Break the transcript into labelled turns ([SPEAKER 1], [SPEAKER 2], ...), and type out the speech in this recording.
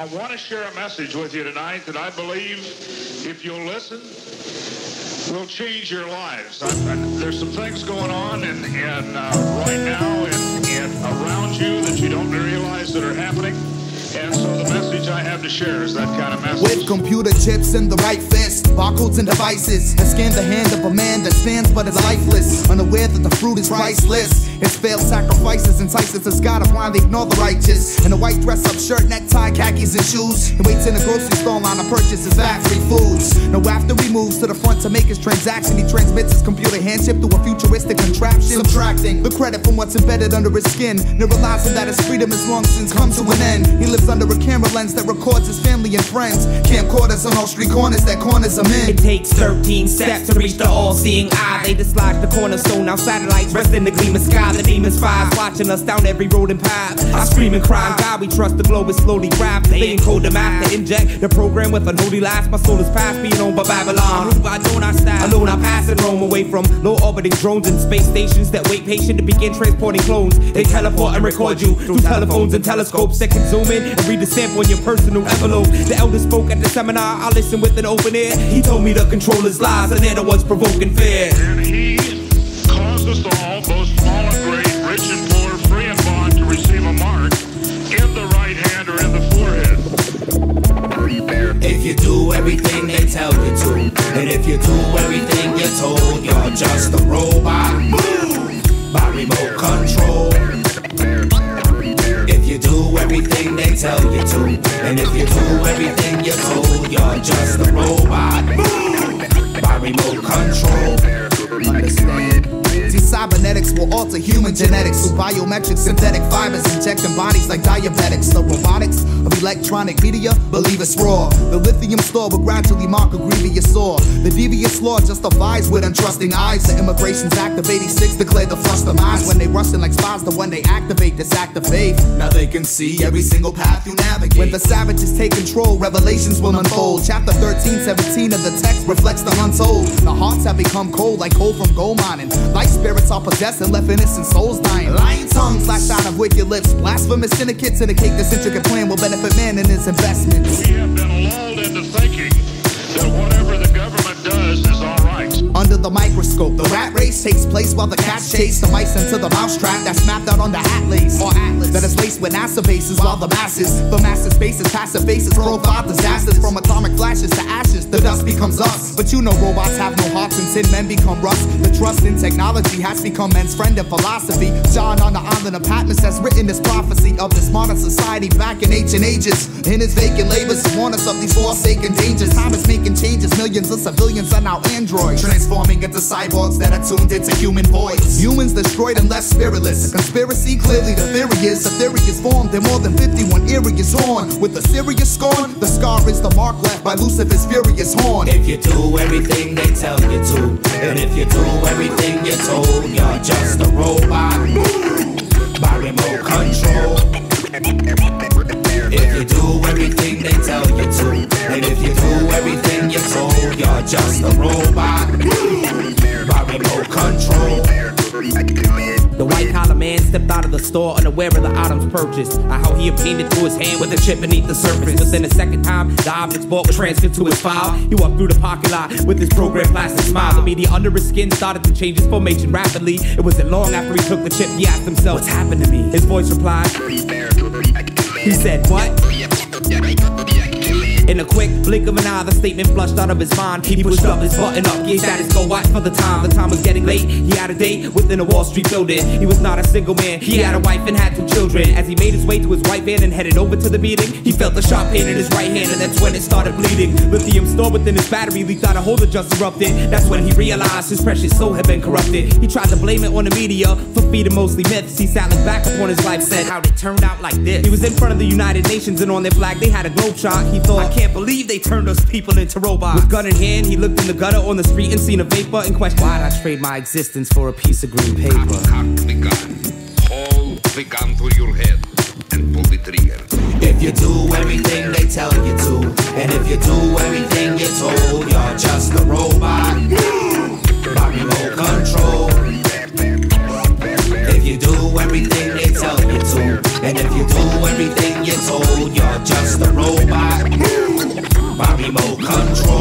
[SPEAKER 1] I want to share a message with you tonight that I believe, if you'll listen, will change your lives. There's some things going on right now and around you that you don't realize that are happening. And so the message I have to share is that kind of message.
[SPEAKER 2] With computer chips in the right fist, barcodes and devices that scan the hand of a man that stands but is lifeless, unaware that the fruit is priceless. His failed sacrifices entices us God to blindly ignore the righteous. In a white dress-up shirt, necktie, khakis and shoes, he waits in a grocery store line to purchase his factory foods. Now after he moves to the front to make his transaction, he transmits his computer hand chip through a futuristic contraption, subtracting the credit from what's embedded under his skin, never realizing that his freedom has long since come to an end. He lives under a camera lens that records his family and friends. Camcorders on all street corners that corners him in.
[SPEAKER 3] It takes 13 steps to reach the all-seeing eye. They dislodge the cornerstone, now satellites rest in the gleaming sky. The demons spies watching us down every road and path. I scream and cry, God we trust, the globe is slowly wrapped. They encode the map to inject the program with unholy laughs. My soul is past being owned by Babylon. I know not style, alone I pass and roam away from low-orbiting drones and space stations that wait patient to begin transporting clones. They teleport and record you through telephones and telescopes that can zoom in and read the stamp on your personal envelope. The elder spoke at the seminar, I listened with an open ear. He told me to control his lies, and they're the ones provoking fear.
[SPEAKER 1] And he caused us all, both small and great, rich and poor, free and bond, to receive a mark in the right hand or in the forehead.
[SPEAKER 3] If you do everything they tell you to, and if you do everything you're told, you're just a robot by remote control. If you do everything they tell you to, and if you do everything you're told, you're just a robot by remote control. Understand?
[SPEAKER 2] See, cybernetics will alter human genetics through biometric synthetic fibers, injecting bodies like diabetics. The robotics of electronic media, believe it's raw. The lithium store will gradually mark a grievous sore. The devious law justifies with untrusting eyes. The Immigrations Act of '86 declared the flush the minds. When they rustin' like spies, the one they activate this act of faith. Now they can see every single path you navigate. When the savages take control, revelations will unfold. Chapter 13, 17 of the text reflects the untold. The hearts have become cold like coal from gold mining. Like spirits are possessed and left innocent souls dying. Lying tongues lash out of wicked lips. Blasphemous syndicates indicate this intricate plan will benefit man and his investments.
[SPEAKER 1] We have been lulled into thinking that whatever the government does is all right.
[SPEAKER 2] Under the microscope, the rat race takes place while the cats chase the mice into the mousetrap that's mapped out on the atlas or atlas that is laced with NASA bases, while the masses faces passive faces profile disasters from atomic flashes to ashes. The dust becomes us, but you know robots have no hearts and tin men become rust. The trust in technology has become men's friend and philosophy. John on the island of Patmos has written this prophecy of this modern society back in ancient ages. In his vacant labors, he warned us of these forsaken dangers. Time is making changes, millions of civilians are now androids, transforming into cyborgs that are tuned into human voice. Humans destroyed and left spiritless. A conspiracy, clearly the theory is formed and more than 51 areas on. With a serious scorn, the scar is the mark left by Lucifer's furious horn.
[SPEAKER 3] If you do everything they tell you to, and if you do everything you're told, you're just a robot by remote control. If you do everything they tell you to, and if you do everything you're told, you're just a robot by remote control. The white-collar man stepped out of the store unaware of the items purchased. How he obtained it through his hand with a chip beneath the surface. Within a second time, the objects bought was transferred to his file. He walked through the parking lot with his programmed plastic smile. The media under his skin started to change his formation rapidly. It wasn't long after he took the chip, he asked himself, what's happened to me? His voice replied, he said, what? In a quick blink of an eye, the statement flushed out of his mind. He pushed up his button up, gave status go watch for the time. The time was getting late, he had a date within a Wall Street building. He was not a single man, he had a wife and had 2 children. As he made his way to his white van and headed over to the meeting, he felt a sharp pain in his right hand, and that's when it started bleeding. Lithium stored within his battery leaked out, a hole that just erupted. That's when he realized his precious soul had been corrupted. He tried to blame it on the media for feeding mostly myths. He sat looked back upon his life, said, how'd it turn out like this? He was in front of the United Nations, and on their flag they had a globe shot. He thought, I can't believe they turned us people into robots. With gun in hand, he looked in the gutter on the street and seen a vapor and questioned, why'd I trade my existence for a piece of green paper?
[SPEAKER 4] Cock the gun, hold the gun to your head, and pull the trigger.
[SPEAKER 3] If you do everything they tell you to, and if you do everything you're told, you're just a robot by remote control. If you do everything they tell you to, and if you do everything you're told, you're just a robot robot. Bobby Mo control.